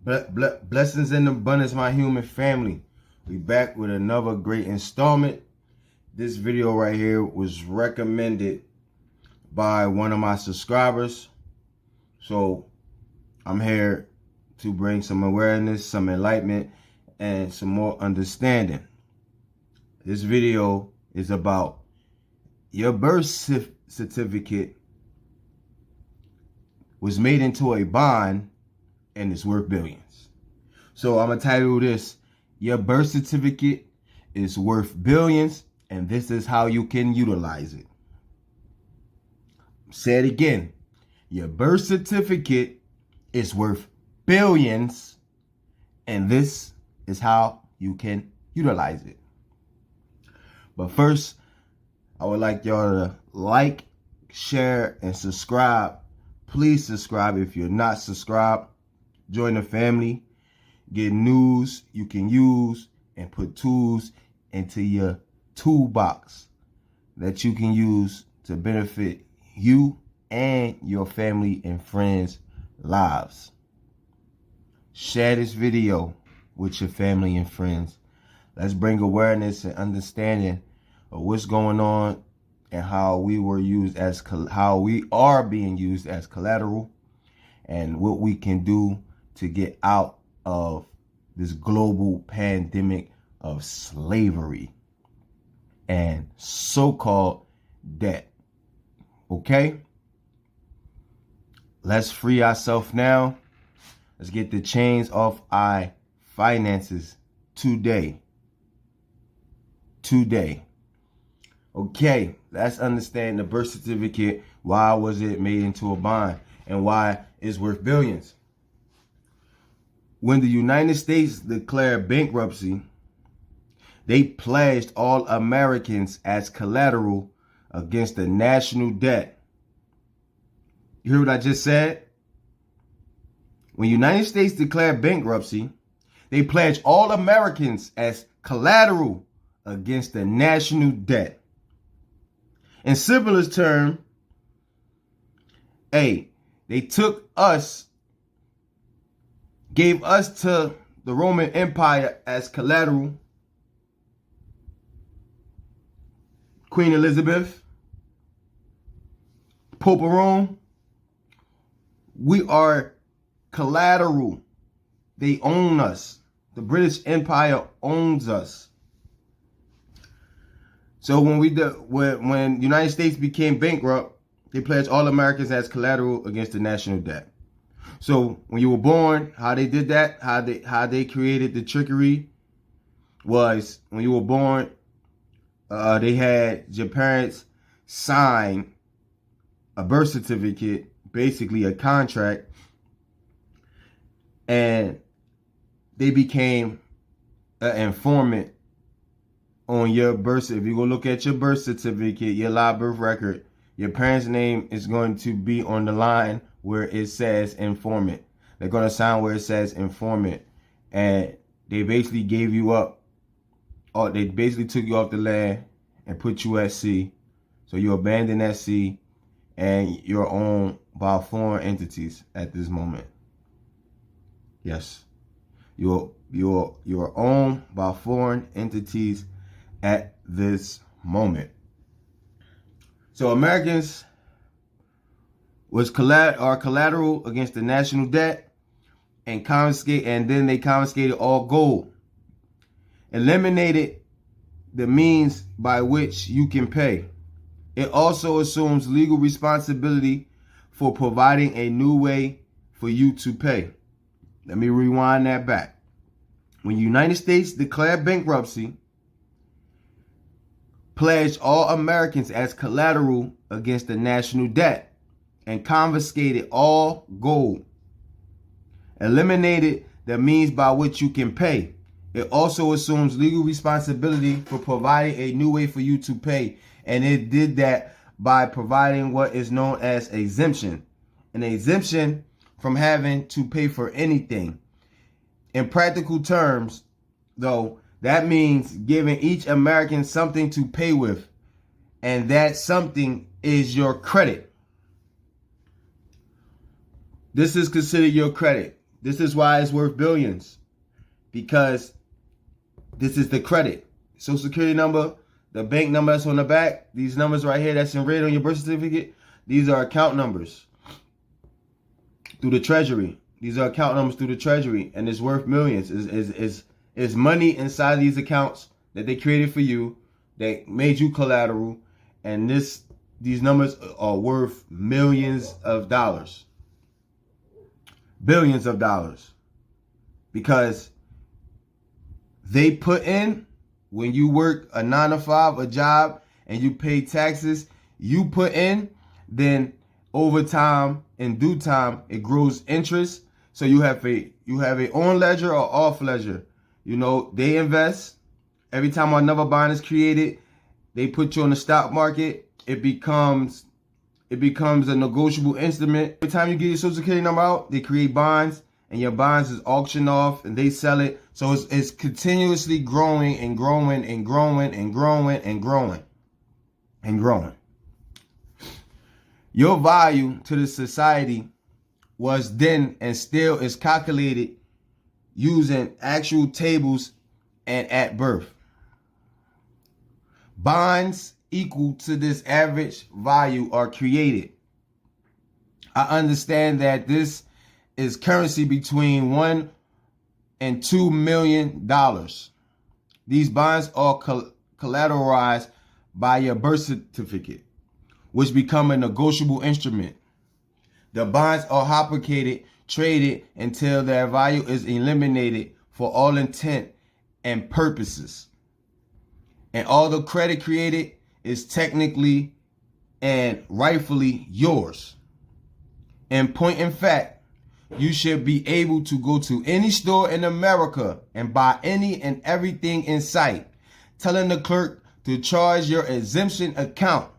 Blessings and abundance, my human family. We back with another great installment. This video right here was recommended by one of my subscribers. So I'm here to bring some awareness, some enlightenment, and some more understanding. This video is about your birth certificate was made into a bond and it's worth billions. So I'm gonna title this, your birth certificate is worth billions and this is how you can utilize it. Say it again. Your birth certificate is worth billions and this is how you can utilize it. But first, I would like y'all to like, share, and subscribe. Please subscribe if you're not subscribed. Join the family. Get news you can use and put tools into your toolbox that you can use to benefit you and your family and friends' lives. Share this video with your family and friends. Let's bring awareness and understanding of what's going on and how we are being used as collateral and what we can do to get out of this global pandemic of slavery and so-called debt. Okay? Let's free ourselves now. Let's get the chains off our finances today. Okay, let's understand the birth certificate. Why was it made into a bond and why it's worth billions? When the United States declared bankruptcy, they pledged all Americans as collateral against the national debt. You hear what I just said? When the United States declared bankruptcy, they pledged all Americans as collateral against the national debt. In simplest terms, they took us, gave us to the Roman Empire as collateral. Queen Elizabeth, Pope of Rome, we are collateral. They own us. The British Empire owns us. So when the United States became bankrupt, they pledged all Americans as collateral against the national debt. So when you were born, how they did that, how they created the trickery was when you were born, they had your parents sign a birth certificate, basically a contract, and they became an informant on your birth. If you go look at your birth certificate, your live birth record, your parents' name is going to be on the line where it says informant. They're going to sign where it says informant. And they basically gave you up. Or they basically took you off the land and put you at sea. So you abandoned that sea and you're owned by foreign entities at this moment. Yes. You're owned by foreign entities at this moment. So Americans are collateral against the national debt and then they confiscated all gold, eliminated the means by which you can pay. It also assumes legal responsibility for providing a new way for you to pay. Let me rewind that back. When the United States declared bankruptcy, pledged all Americans as collateral against the national debt and confiscated all gold, eliminated the means by which you can pay. It also assumes legal responsibility for providing a new way for you to pay. And it did that by providing what is known as exemption. An exemption from having to pay for anything. In practical terms, though, that means giving each American something to pay with. And that something is your credit. This is considered your credit. This is why it's worth billions, because this is the credit. Social Security number, the bank number that's on the back, these numbers right here that's in red on your birth certificate, these are account numbers through the Treasury. These are account numbers through the Treasury, and it's worth millions. Is money inside these accounts that they created for you, that made you collateral, and these numbers are worth millions of dollars. Billions of dollars. Because they put in, when you work a 9-to-5, a job, and you pay taxes, you put in, then over time, in due time, it grows interest. So you have a on ledger or off ledger. You know, they invest. Every time another bond is created, they put you on the stock market. It becomes a negotiable instrument. Every time you get your Social Security number out, they create bonds, and your bonds is auctioned off, and they sell it. So it's continuously growing and growing and growing and growing and growing and growing. Your value to the society was then and still is calculated using actual tables and at birth. Bonds equal to this average value are created. I understand that this is currency between $1 and $2 million. These bonds are collateralized by your birth certificate, which become a negotiable instrument. The bonds are hypothecated, traded until their value is eliminated for all intent and purposes. And all the credit created is technically and rightfully yours. In point in fact, you should be able to go to any store in America and buy any and everything in sight, telling the clerk to charge your exemption account,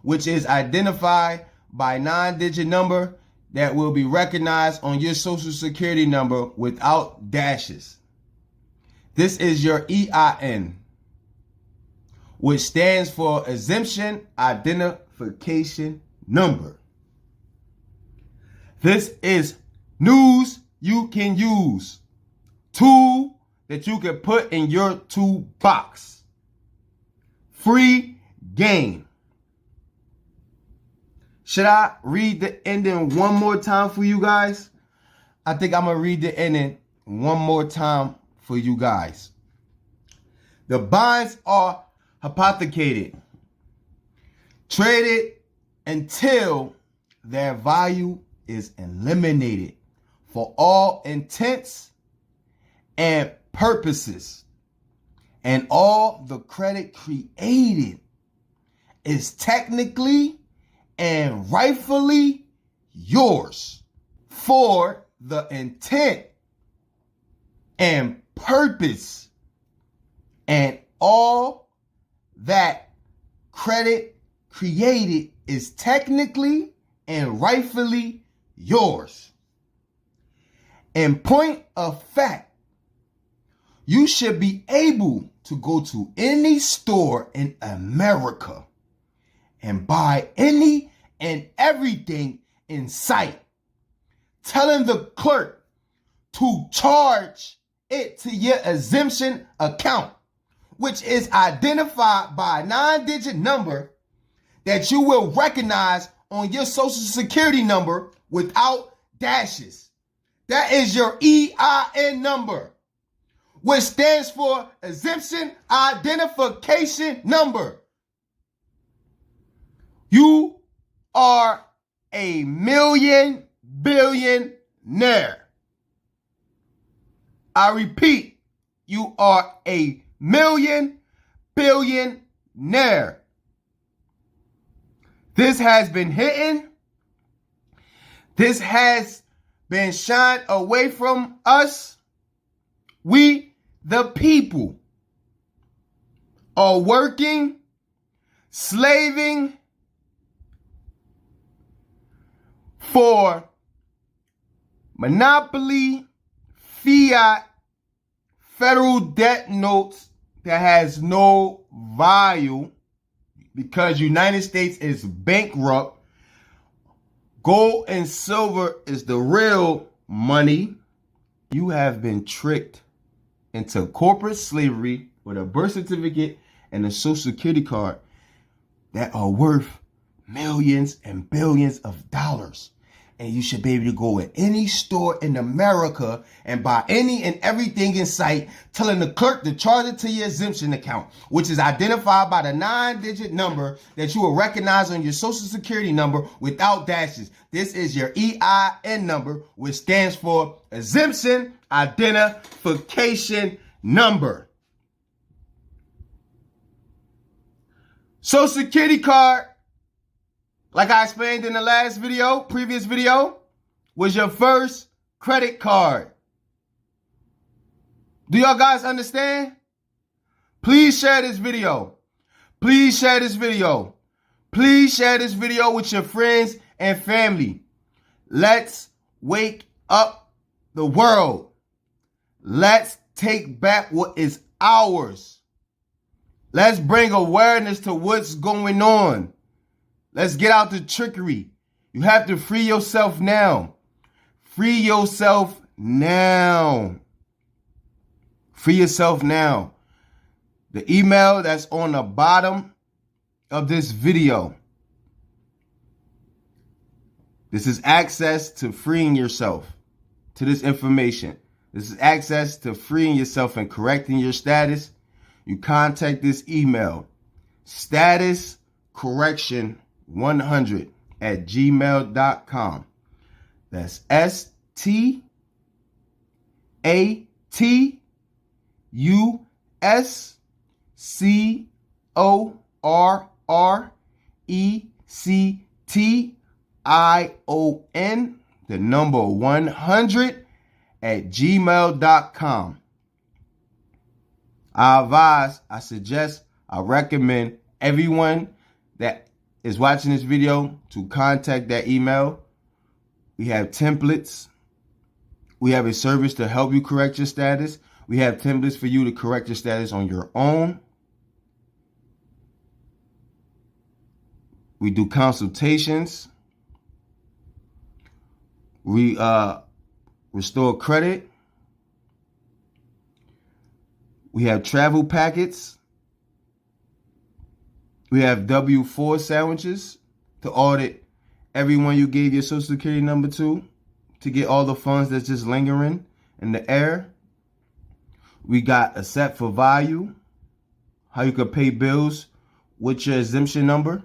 which is identified by 9-digit number that will be recognized on your Social Security number without dashes. This is your EIN, which stands for Exemption Identification Number. This is news you can use. Tool that you can put in your toolbox. Free game. Should I read the ending one more time for you guys? I think I'm going to read the ending one more time for you guys. The bonds are hypothecated, traded until their value is eliminated for all intents and purposes, and all the credit created is technically and rightfully yours for the intent and purpose, and all that credit created is technically and rightfully yours. In point of fact, you should be able to go to any store in America and buy any and everything in sight, telling the clerk to charge it to your exemption account, which is identified by a 9-digit number that you will recognize on your Social Security number without dashes. That is your EIN number, which stands for Exemption Identification Number. You are a billionaire. I repeat, you are a billionaire. This has been hidden. This has been shined away from us. We, the people, are working, slaving for monopoly, fiat, federal debt notes that has no value because United States is bankrupt. Gold and silver is the real money. You have been tricked into corporate slavery with a birth certificate and a social security card that are worth millions and billions of dollars. And you should be able to go in any store in America and buy any and everything in sight, telling the clerk to charge it to your exemption account, which is identified by the 9-digit number that you will recognize on your social security number without dashes. This is your EIN number, which stands for Exemption Identification Number. Social security card, like I explained in the last video, previous video, was your first credit card. Do y'all guys understand? Please share this video. Please share this video. Please share this video with your friends and family. Let's wake up the world. Let's take back what is ours. Let's bring awareness to what's going on. Let's get out the trickery. You have to free yourself now. Free yourself now. Free yourself now. The email that's on the bottom of this video. This is access to freeing yourself to this information. This is access to freeing yourself and correcting your status. You contact this email, statuscorrection100@gmail.com. That's STATUSCORRECTION, the number 100@gmail.com. I suggest, I recommend everyone that is watching this video to contact that email. We have templates. We have a service to help you correct your status. We have templates for you to correct your status on your own. We do consultations. We restore credit. We have travel packets. We have W-4 sandwiches to audit everyone you gave your social security number to get all the funds that's just lingering in the air. We got a set for value, how you could pay bills with your exemption number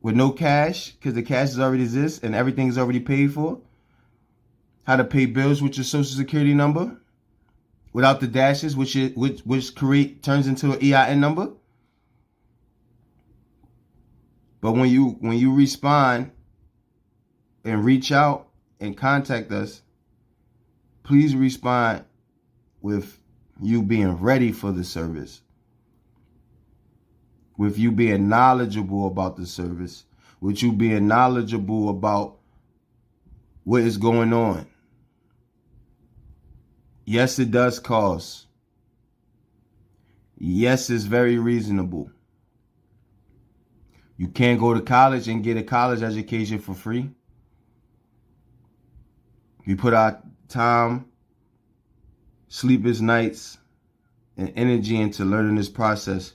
with no cash, because the cash already exists and everything is already paid for. How to pay bills with your social security number without the dashes, which turns into an EIN number. But when you respond and reach out and contact us, please respond with you being ready for the service, with you being knowledgeable about the service, with you being knowledgeable about what is going on. Yes, it does cost. Yes, it's very reasonable. You can't go to college and get a college education for free. We put our time, sleepless nights, and energy into learning this process.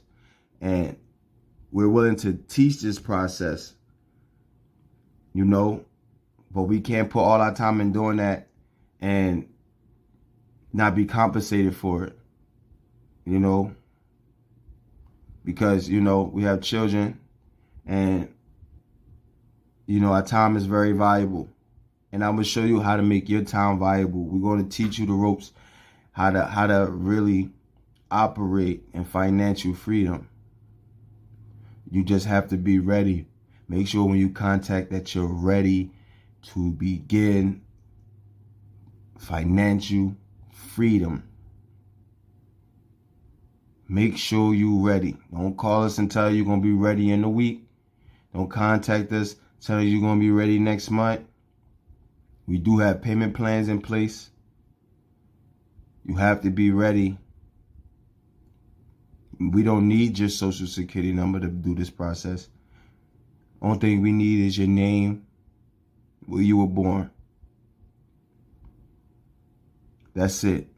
And we're willing to teach this process, but we can't put all our time in doing that and not be compensated for it, because, we have children and, our time is very valuable. And I'm going to show you how to make your time valuable. We're going to teach you the ropes, how to really operate in financial freedom. You just have to be ready. Make sure when you contact that you're ready to begin financial freedom. Make sure you're ready. Don't call us and tell you you're going to be ready in a week. Don't contact us, tell you you're going to be ready next month. We do have payment plans in place. You have to be ready. We don't need your social security number to do this process. Only thing we need is your name, where you were born. That's it.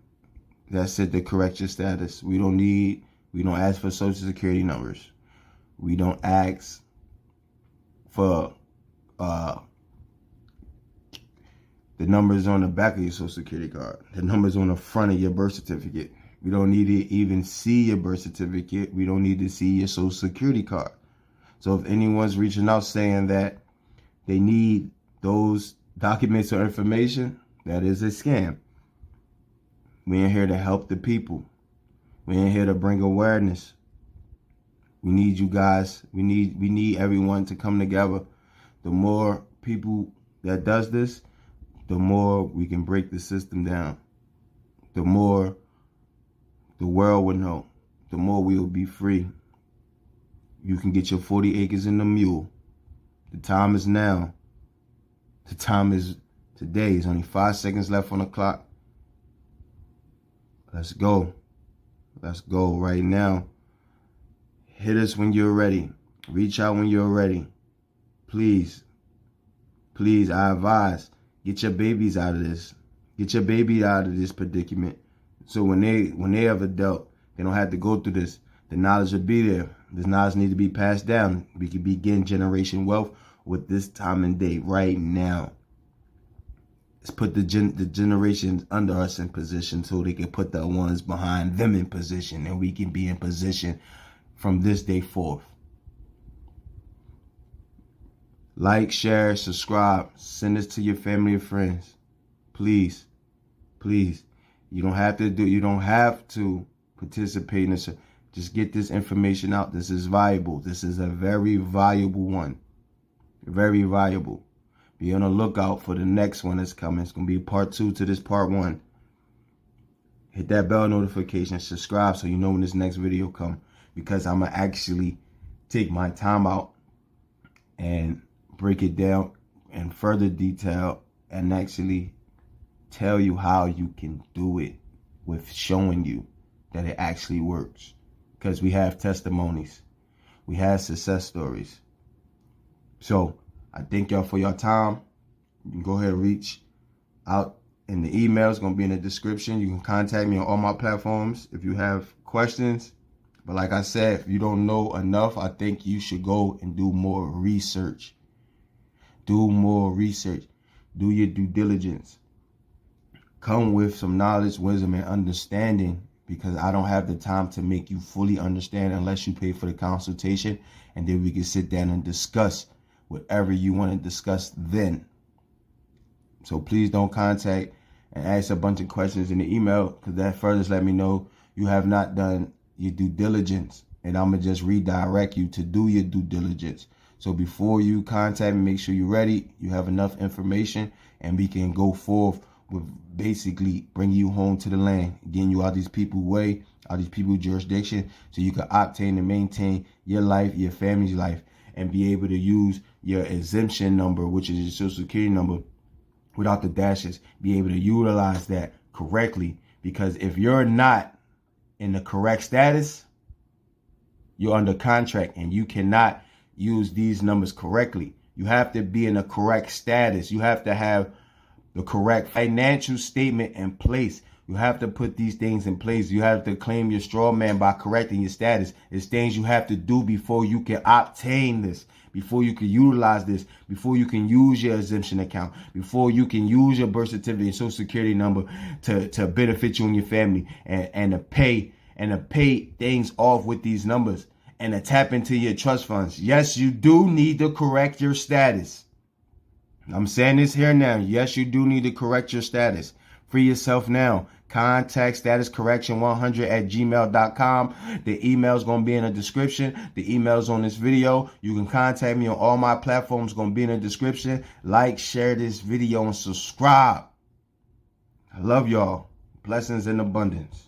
That's it to correct your status. We don't ask for social security numbers. We don't ask for the numbers on the back of your social security card, the numbers on the front of your birth certificate. We don't need to even see your birth certificate. We don't need to see your social security card. So if anyone's reaching out saying that they need those documents or information, that is a scam. We ain't here to help the people. We ain't here to bring awareness. We need you guys. We need everyone to come together. The more people that does this, the more we can break the system down. The more the world will know. The more we will be free. You can get your 40 acres in the mule. The time is now. The time is today. There's only 5 seconds left on the clock. Let's go. Let's go right now. Hit us when you're ready. Reach out when you're ready. Please. Please, I advise, get your babies out of this. Get your baby out of this predicament. So when they have adult, they don't have to go through this. The knowledge will be there. This knowledge needs to be passed down. We can begin generation wealth with this time and day right now. Let's put the generations under us in position so they can put the ones behind them in position, and we can be in position from this day forth. Like, share, subscribe, send this to your family and friends. Please, please. You don't have to participate in this. Just get this information out. This is valuable. This is a very valuable one. Very valuable. Be on the lookout for the next one that's coming. It's going to be part 2 to this part 1. Hit that bell notification. Subscribe so you know when this next video comes. Because I'm going to actually take my time out and break it down in further detail and actually tell you how you can do it with showing you that it actually works. Because we have testimonies. We have success stories. So I thank y'all for your time. You can go ahead and reach out in the email. It's going to be in the description. You can contact me on all my platforms if you have questions. But like I said, if you don't know enough, I think you should go and do more research. Do more research. Do your due diligence. Come with some knowledge, wisdom, and understanding, because I don't have the time to make you fully understand unless you pay for the consultation, and then we can sit down and discuss whatever you want to discuss then. So please don't contact and ask a bunch of questions in the email, because that further let me know you have not done your due diligence, and I'm going to just redirect you to do your due diligence. So before you contact me, make sure you're ready, you have enough information, and we can go forth with basically bringing you home to the land, getting you out these people's way, out these people's jurisdiction, so you can obtain and maintain your life, your family's life, and be able to use your exemption number, which is your social security number, without the dashes, be able to utilize that correctly. Because if you're not in the correct status, you're under contract and you cannot use these numbers correctly. You have to be in a correct status. You have to have the correct financial statement in place. You have to put these things in place. You have to claim your straw man by correcting your status. It's things you have to do before you can obtain this, before you can utilize this, before you can use your exemption account, before you can use your birth certificate and social security number to benefit you and your family, and to pay things off with these numbers, and to tap into your trust funds. Yes, you do need to correct your status. I'm saying this here now. Yes, you do need to correct your status. Free yourself now. Contact statuscorrection100@gmail.com. The email is going to be in the description. The email is on this video. You can contact me on all my platforms. Going to be in the description. Like, share this video, and subscribe. I love y'all. Blessings in abundance.